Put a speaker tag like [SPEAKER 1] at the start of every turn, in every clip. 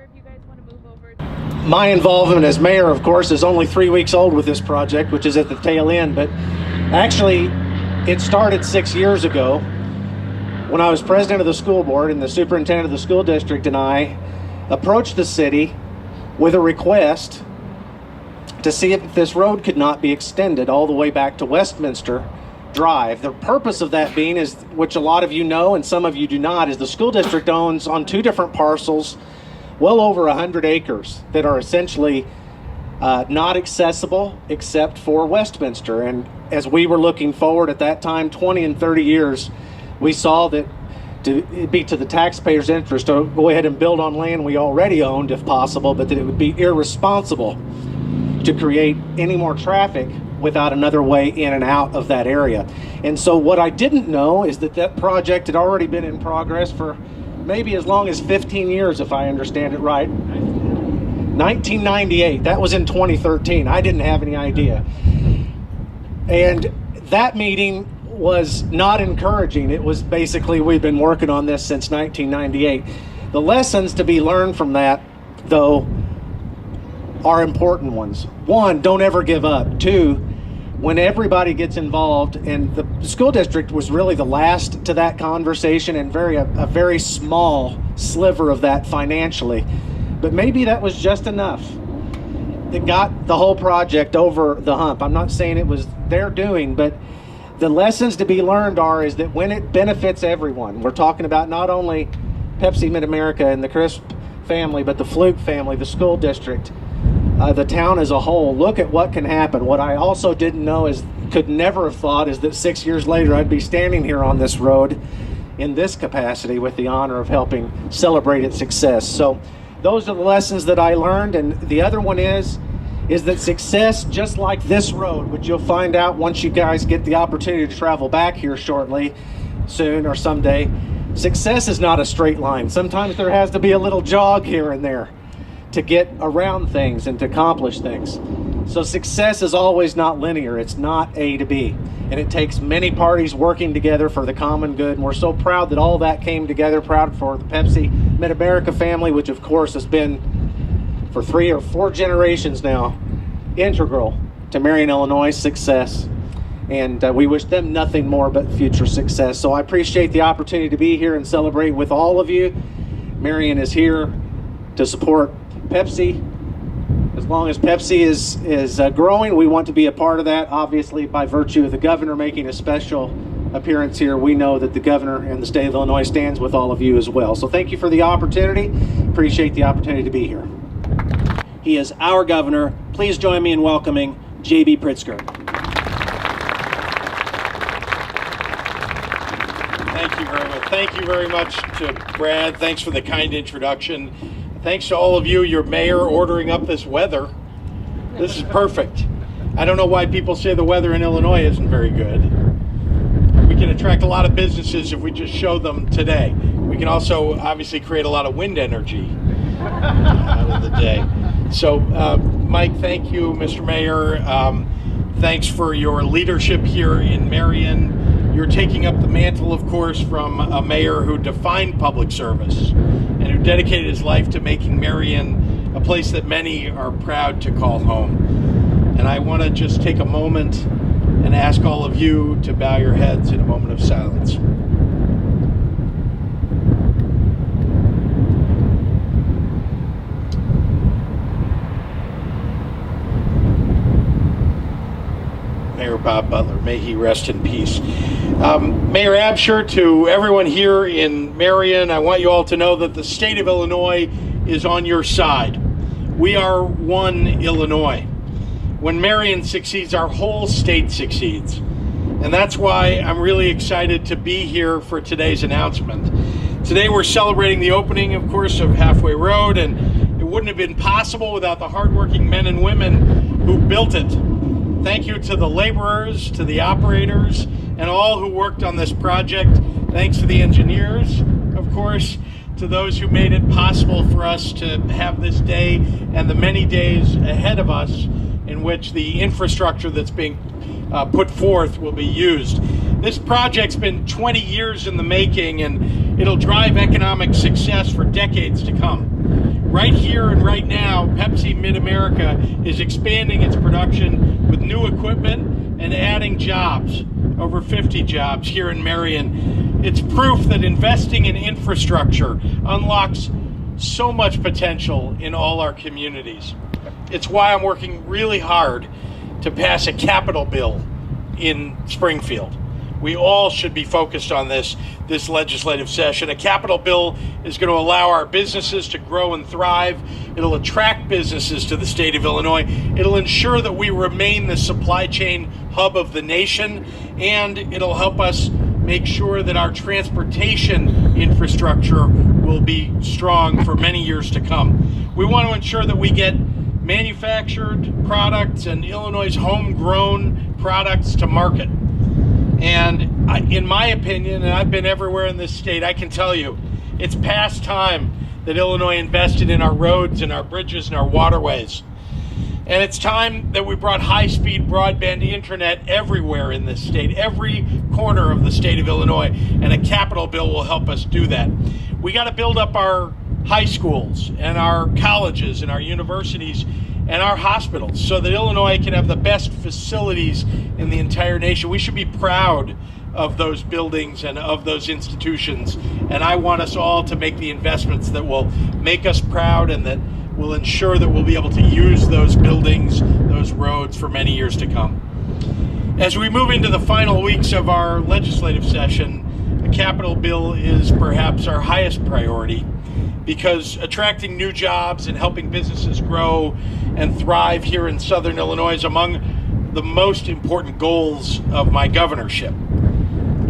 [SPEAKER 1] over if you guys want to move over.
[SPEAKER 2] My involvement as mayor, of course, is only 3 weeks old with this project, which is at the tail end, but actually it started 6 years ago when I was president of the school board, and the superintendent of the school district and I approached the city with a request to see if this road could not be extended all the way back to Westminster Drive. The purpose of that being is, which a lot of you know and some of you do not, is the school district owns on 2 different parcels well over 100 acres that are essentially not accessible except for Westminster. And as we were looking forward at that time, 20 and 30 years, we saw that it'd be to the taxpayers' interest to go ahead and build on land we already owned if possible, but that it would be irresponsible to create any more traffic without another way in and out of that area. And so what I didn't know is that that project had already been in progress for maybe as long as 15 years, if I understand it right. 1998, that was in 2013. I didn't have any idea. And that meeting was not encouraging. It was basically, we've been working on this since 1998. The lessons to be learned from that, though, are important ones. 1, don't ever give up. 2, when everybody gets involved, and the school district was really the last to that conversation and a very small sliver of that financially, but maybe that was just enough that got the whole project over the hump. I'm not saying it was their doing, but the lessons to be learned is that when it benefits everyone, we're talking about not only Pepsi Mid-America and the Crisp family, but the Fluke family, the school district, the town as a whole, look at what can happen. What I also didn't know could never have thought is that 6 years later I'd be standing here on this road in this capacity with the honor of helping celebrate its success. So those are the lessons that I learned. And the other one is that success, just like this road, which you'll find out once you guys get the opportunity to travel back here shortly, soon or someday, success is not a straight line. Sometimes there has to be a little jog here and there to get around things and to accomplish things. So success is always not linear. It's not A to B. And it takes many parties working together for the common good. And we're so proud that all that came together, proud for the Pepsi Mid-America family, which of course has been for 3 or 4 generations now, integral to Marion Illinois' success. And we wish them nothing more but future success. So I appreciate the opportunity to be here and celebrate with all of you. Marion is here to support Pepsi. As long as Pepsi is growing, we want to be a part of that. Obviously, by virtue of the governor making a special appearance here, we know that the governor and the state of Illinois stands with all of you as well. So thank you for the opportunity. Appreciate the opportunity to be here.
[SPEAKER 3] He is our governor. Please join me in welcoming J.B. Pritsker.
[SPEAKER 4] Thank you very much. Thank you very much to Brad. Thanks for the kind introduction. Thanks to all of you, your mayor, ordering up this weather. This is perfect. I don't know why people say the weather in Illinois isn't very good. We can attract a lot of businesses if we just show them today. We can also obviously create a lot of wind energy out of the day. So, Mike, thank you, Mr. Mayor. Thanks for your leadership here in Marion. You're taking up the mantle, of course, from a mayor who defined public service and who dedicated his life to making Marion a place that many are proud to call home. And I want to just take a moment and ask all of you to bow your heads in a moment of silence. Mayor Bob Butler, may he rest in peace. Mayor Absher, to everyone here in Marion, I want you all to know that the state of Illinois is on your side. We are one Illinois. When Marion succeeds, our whole state succeeds. And that's why I'm really excited to be here for today's announcement. Today we're celebrating the opening, of course, of Halfway Road, and it wouldn't have been possible without the hardworking men and women who built it. Thank you to the laborers, to the operators, and all who worked on this project. Thanks to the engineers, of course, to those who made it possible for us to have this day and the many days ahead of us in which the infrastructure that's being put forth will be used. This project's been 20 years in the making, and it'll drive economic success for decades to come. Right here and right now, Pepsi Mid-America is expanding its production with new equipment and adding jobs, over 50 jobs here in Marion. It's proof that investing in infrastructure unlocks so much potential in all our communities. It's why I'm working really hard to pass a capital bill in Springfield. We all should be focused on this legislative session. A capital bill is going to allow our businesses to grow and thrive. It'll attract businesses to the state of Illinois. It'll ensure that we remain the supply chain hub of the nation, and it'll help us make sure that our transportation infrastructure will be strong for many years to come. We want to ensure that we get manufactured products and Illinois' homegrown products to market. And in my opinion, and I've been everywhere in this state, I can tell you, it's past time that Illinois invested in our roads and our bridges and our waterways. And it's time that we brought high-speed broadband internet everywhere in this state, every corner of the state of Illinois, and a capital bill will help us do that. We got to build up our high schools and our colleges and our universities and our hospitals so that Illinois can have the best facilities in the entire nation. We should be proud of those buildings and of those institutions, and I want us all to make the investments that will make us proud and that will ensure that we'll be able to use those buildings, those roads for many years to come. As we move into the final weeks of our legislative session, the capital bill is perhaps our highest priority, because attracting new jobs and helping businesses grow and thrive here in Southern Illinois is among the most important goals of my governorship.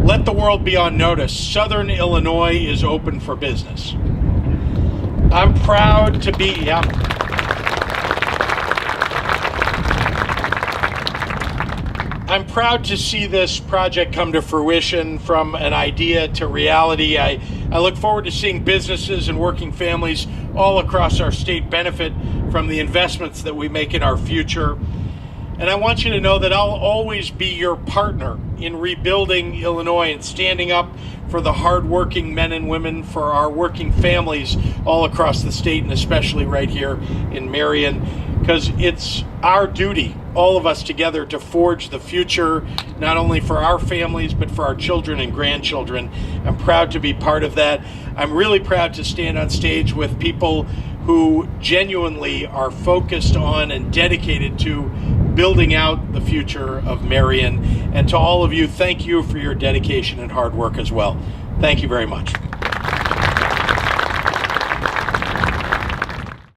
[SPEAKER 4] Let the world be on notice. Southern Illinois is open for business. I'm proud to be, I'm proud to see this project come to fruition from an idea to reality. I look forward to seeing businesses and working families all across our state benefit from the investments that we make in our future. And I want you to know that I'll always be your partner in rebuilding Illinois and standing up for the hardworking men and women, for our working families all across the state, and especially right here in Marion, because it's our duty, all of us together, to forge the future, not only for our families, but for our children and grandchildren. I'm proud to be part of that. I'm really proud to stand on stage with people who genuinely are focused on and dedicated to building out the future of Marion. And to all of you, thank you for your dedication and hard work as well. Thank you very much.